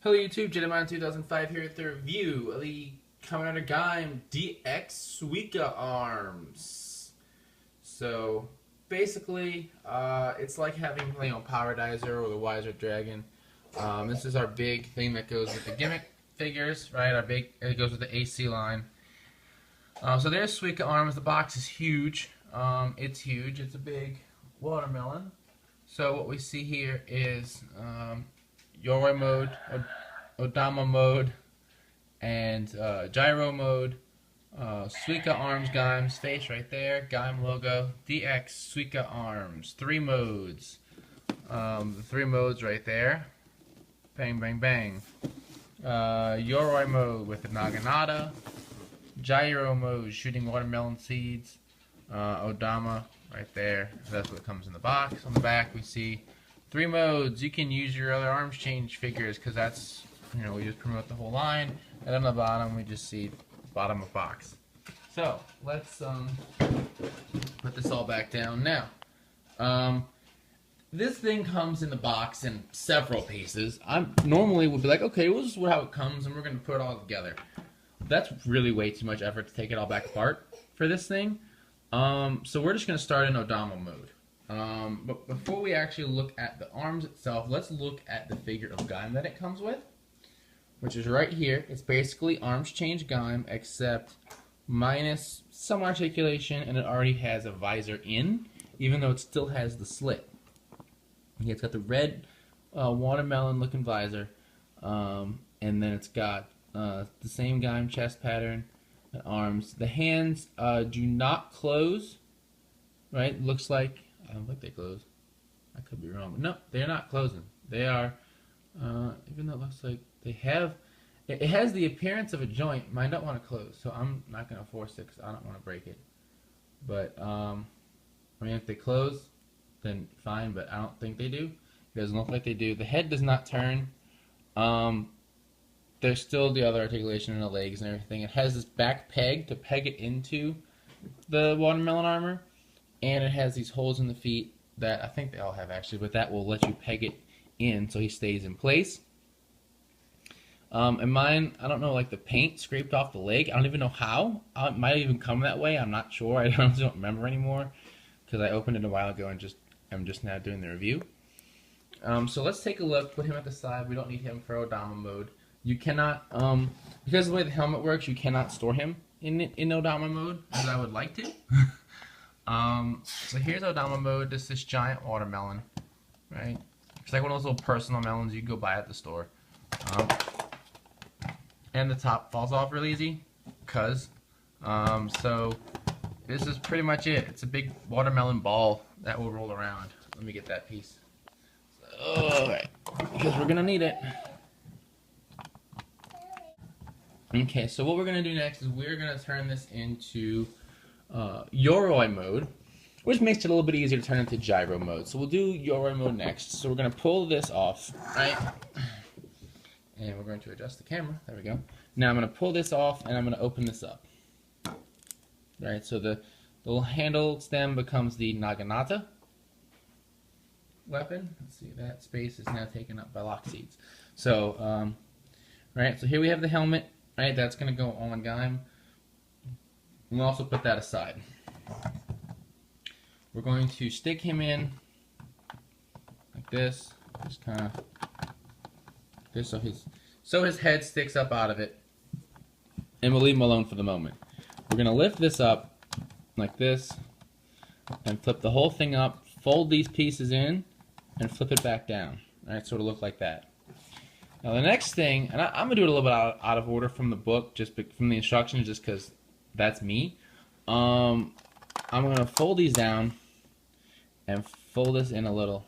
Hello YouTube, Jedamon 2005 here with the review of the Kamen Gaim DX Suika arms. So basically, it's like having Power Dizer or the Wiser Dragon. This is our big thing that goes with the gimmick figures, right? It goes with the AC line. So there's Suika arms. The box is huge. It's huge. It's a big watermelon. So what we see here is Yoroi mode, Odama mode, and gyro mode. Suika arms, Gaim's face right there, Gaim logo, DX Suika arms, 3 modes. The 3 modes right there. Bang, bang, bang. Yoroi mode with the Naginata. Gyro mode, shooting watermelon seeds. Odama right there. That's what comes in the box. On the back we see 3 modes. You can use your other arms change figures because that's, we just promote the whole line. And on the bottom we just see bottom of box. So let's put this all back down now. This thing comes in the box in several pieces. I normally would be like, okay, well, this is how it comes and we're going to put it all together. That's really way too much effort to take it all back apart for this thing. So we're just going to start in Odama mode. But before we actually look at the arms itself, let's look at the figure of Gaim that it comes with, which is right here. It's basically arms change Gaim, except minus some articulation, and it already has a visor in, even though it still has the slit. It's got the red watermelon looking visor, and then it's got the same Gaim chest pattern and arms. The hands do not close, right? Looks like, I don't think they close. I could be wrong, but no, they're not closing. They are, even though it looks like they have, it has the appearance of a joint. Mine don't want to close, so I'm not going to force it because I don't want to break it. But, I mean, if they close, then fine, but I don't think they do. It doesn't look like they do. The head does not turn. There's still the other articulation in the legs and everything. It has this back peg to peg it into the watermelon armor, and it has these holes in the feet that I think they all have actually, but that will let you peg it in so he stays in place. And mine, I don't know, like the paint scraped off the leg. I don't even know how. It might even come that way. I'm not sure. I don't remember anymore because I opened it a while ago and I'm just now doing the review. So let's take a look. Put him at the side. We don't need him for Odama mode. You cannot, because of the way the helmet works, you cannot store him in Odama mode, as I would like to. So here's Odama mode. This is this giant watermelon, right? It's like one of those little personal melons you can go buy at the store. And the top falls off real easy, so this is pretty much it. It's a big watermelon ball that will roll around. Let me get that piece. Alright, because we're gonna need it. Okay, so what we're going to do next is we're going to turn this into Yoroi mode, which makes it a little bit easier to turn into gyro mode. So we'll do Yoroi mode next. So we're going to pull this off, right? And we're going to adjust the camera. There we go. Now I'm going to pull this off and I'm going to open this up. Right, so the little handle stem becomes the Naginata weapon. Let's see, that space is now taken up by lock seeds. So, right, so here we have the helmet. Right, that's going to go on Gaim. We'll also put that aside. We're going to stick him in like this, just kind of this, so his head sticks up out of it, and we'll leave him alone for the moment. We're going to lift this up like this, and flip the whole thing up, fold these pieces in, and flip it back down. All right, so it'll look like that. Now the next thing, and I'm going to do it a little bit out of order from the book, just from the instructions, just because that's me. I'm going to fold these down and fold this in a little,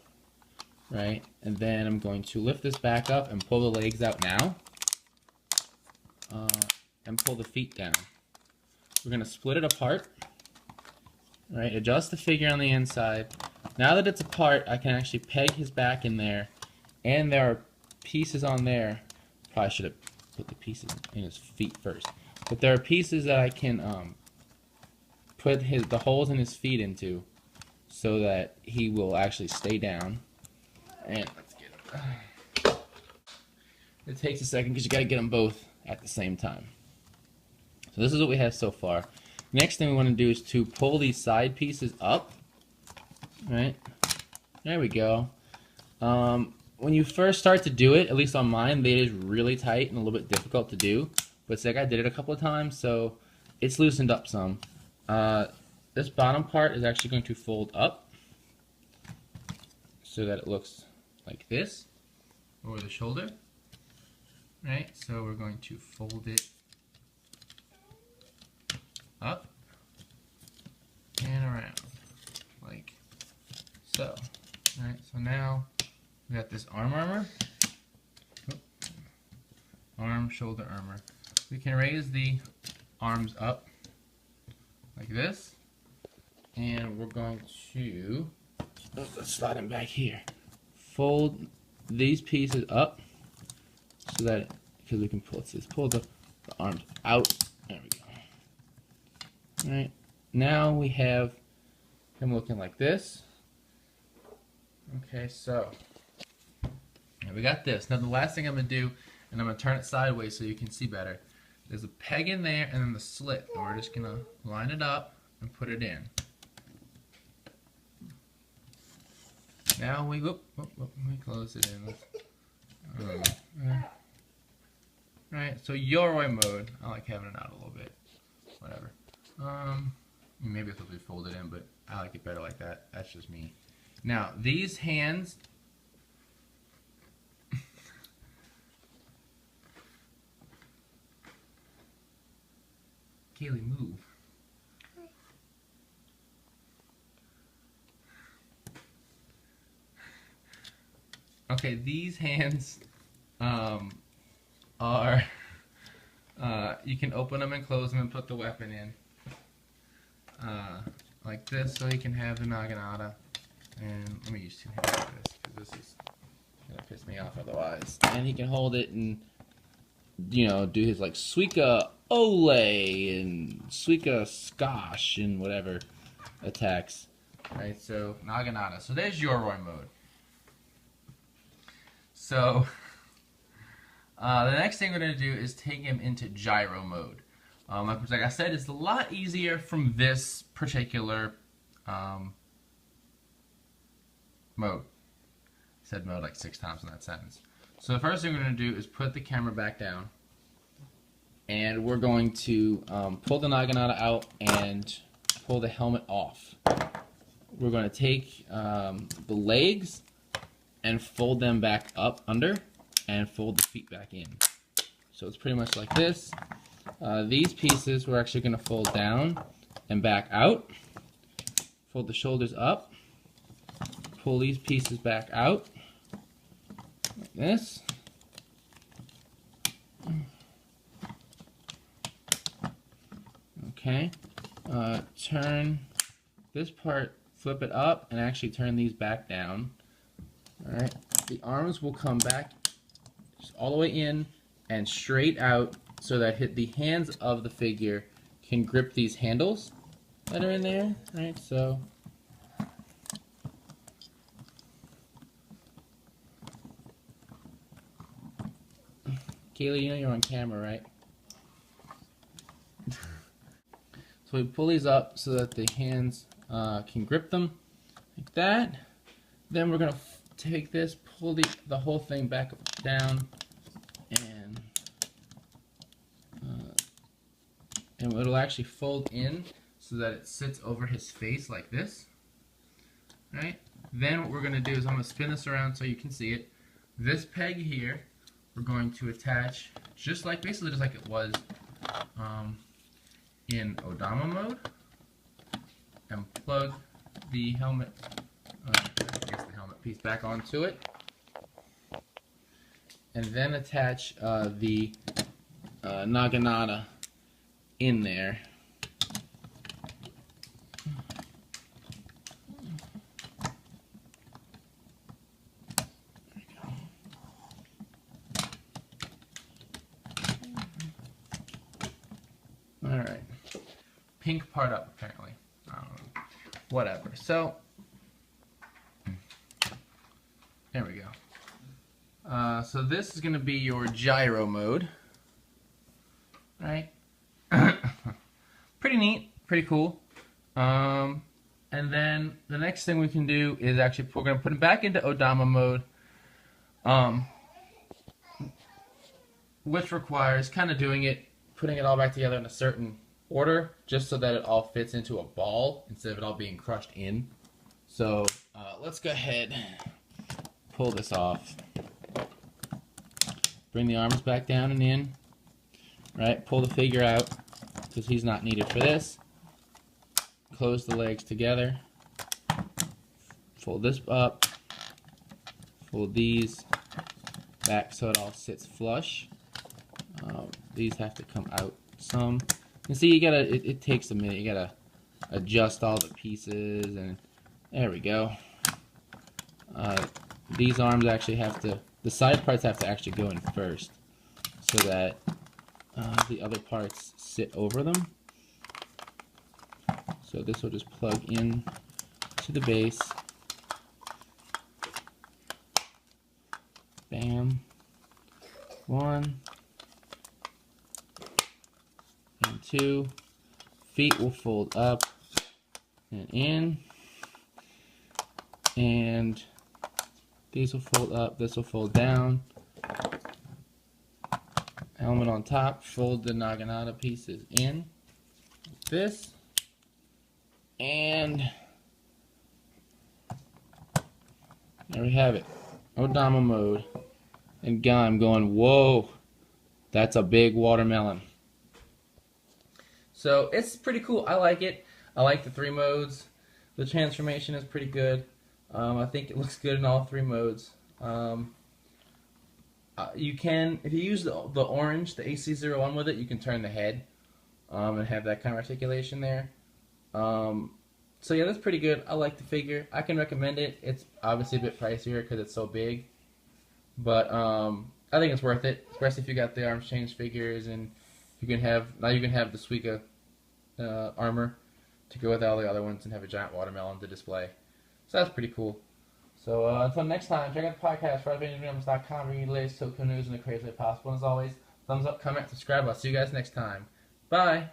right? And then I'm going to lift this back up and pull the legs out now, and pull the feet down. We're going to split it apart, right? Adjust the figure on the inside. Now that it's apart, I can actually peg his back in there, and there are pieces on there. Probably should have put the pieces in his feet first, but there are pieces that I can put the holes in his feet into so that he will actually stay down. And let's get It takes a second because you got to get them both at the same time. So this is what we have so far. Next thing we want to do is to pull these side pieces up. Right? There we go. When you first start to do it, at least on mine, they is really tight and a little bit difficult to do. But it's like I did it a couple of times, so it's loosened up some. This bottom part is actually going to fold up so that it looks like this over the shoulder. Right? So we're going to fold it up and around like so. Alright, so now we got this armor. Arm, shoulder, armor. We can raise the arms up like this, and we're going to, let's slide them back here. Fold these pieces up so that, because we can pull the arms out. There we go. Alright, now we have him looking like this. Okay, so now we got this. Now the last thing I'm going to do, and I'm going to turn it sideways so you can see better. There's a peg in there and then the slit. And we're just going to line it up and put it in. Now we, let me close it in. Alright, so Yoroi mode. I like having it out a little bit. Whatever. Maybe this will be folded in, but I like it better like that. That's just me. Now, these hands, Kaylee, move. Okay, these hands are, you can open them and close them and put the weapon in. Like this, so you can have the naginata. And let me use two hands for this, because this is going to piss me off otherwise. And he can hold it and, you know, do his, like, Suika Ole and Suika Skosh and whatever attacks. Right, so, naginata. So there's Yoroi mode. So, the next thing we're going to do is take him into gyro mode. Like I said, it's a lot easier from this particular mode. I said mode like 6 times in that sentence. So the first thing we're going to do is put the camera back down, and we're going to pull the naginata out and pull the helmet off. We're going to take the legs and fold them back up under and fold the feet back in. So it's pretty much like this. These pieces we're actually going to fold down and back out. Fold the shoulders up. Pull these pieces back out, like this. Okay. Turn this part, flip it up, and actually turn these back down. Alright. The arms will come back just all the way in and straight out so that the hands of the figure can grip these handles that are in there. Right, so Kaylee, you know you're on camera, right? So we pull these up so that the hands can grip them like that. Then we're going to take this, pull the whole thing back down, and it'll actually fold in so that it sits over his face like this. Right? Then what we're going to do is I'm going to spin this around so you can see it. This peg here, we're going to attach basically just like it was in Odama mode, and plug the helmet, the helmet piece back onto it, and then attach the naginata in there. Alright. Pink part up, apparently. I don't know. Whatever. So, there we go. So this is going to be your gyro mode. Right? Pretty neat, pretty cool. And then the next thing we can do is actually we're going to put it back into Odama mode, which requires kind of putting it all back together in a certain order, just so that it all fits into a ball instead of it all being crushed in. So let's go ahead, pull this off, bring the arms back down and in. Right, pull the figure out because he's not needed for this. Close the legs together. Fold this up. Fold these back so it all sits flush. These have to come out some. And see, you gotta. It takes a minute. You gotta adjust all the pieces, and there we go. These arms actually have to. The side parts have to actually go in first, so that the other parts sit over them. So this will just plug in to the base. Bam. 1 and 2. Feet will fold up and in. And these will fold up, this will fold down. Helmet on top, fold the Naginata pieces in, like this, and there we have it. Odama mode, and Gaim going, whoa, that's a big watermelon. So it's pretty cool. I like it. I like the 3 modes. The transformation is pretty good. I think it looks good in all 3 modes. You can, if you use the orange, the AC01 with it, you can turn the head and have that kind of articulation there. So yeah, that's pretty good. I like the figure. I can recommend it. It's obviously a bit pricier because it's so big, but I think it's worth it, especially if you got the arms change figures, and you can have the Suika armor to go with all the other ones and have a giant watermelon to display. So that's pretty cool. So until next time, check out the podcast, FridayNewsRooms.com, read the latest Tokyo news in the craziest way possible. And as always, thumbs up, comment, subscribe. I'll see you guys next time. Bye.